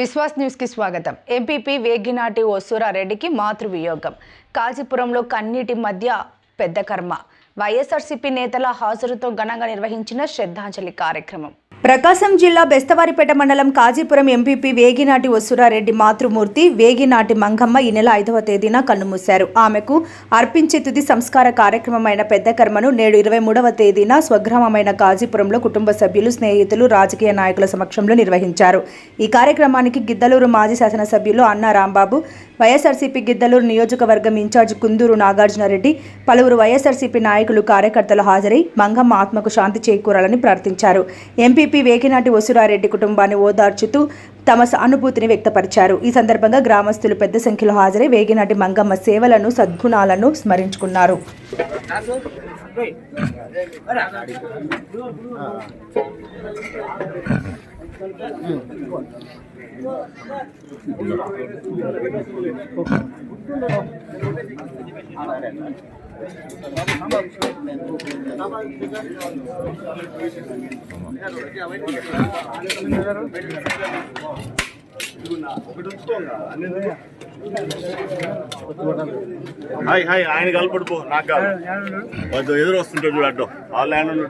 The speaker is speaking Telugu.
విశ్వాస్ న్యూస్ కి స్వాగతం. ఎంపీపీ వేగినాటి ఓసూరారెడ్డికి మాతృవియోగం. కాజీపురంలో కన్నీటి మధ్య పెద్ద కర్మ. వైఎస్ఆర్సీపీ నేతల హాజరుతో ఘనంగా నిర్వహించిన శ్రద్ధాంజలి కార్యక్రమం. ప్రకాశం జిల్లా బెస్తవారిపేట మండలం కాజీపురం ఎంపీపీ వేగినాటి ఓసూరారెడ్డి మాతృమూర్తి వేగినాటి మంగమ్మ ఈ నెల 5వ తేదీన కన్నుమూశారు. ఆమెకు అర్పించే తుది సంస్కార కార్యక్రమమైన పెద్ద కర్మను నేడు 23వ తేదీన స్వగ్రామమైన కాజీపురంలో కుటుంబ సభ్యులు, స్నేహితులు, రాజకీయ నాయకుల సమక్షంలో నిర్వహించారు. ఈ కార్యక్రమానికి గిద్దలూరు మాజీ శాసనసభ్యులు అన్నా రాంబాబు, వైఎస్ఆర్సీపీ గిద్దలూరు నియోజకవర్గం ఇన్ఛార్జ్ కుందూరు నాగార్జునరెడ్డి, పలువురు వైఎస్ఆర్సీపీ నాయకులు, కార్యకర్తలు హాజరై మంగమ్మ ఆత్మకు శాంతి చేకూరాలని ప్రార్థించారు. ఎంపీపీ వేగినాటి ఓసూరారెడ్డి కుటుంబాన్ని ఓదార్చుతూ తమ సానుభూతిని వ్యక్తపరిచారు. ఈ సందర్భంగా గ్రామస్తులు పెద్ద సంఖ్యలో హాజరై వేగినాటి మంగమ్మ సేవలను, సద్గుణాలను స్మరించుకున్నారు. హాయ్ ఆయన కలపడిపో, నాకు కాదు ఎదురు వస్తుంటాడు చూడు అడ్డం ఆ ల్యాండ్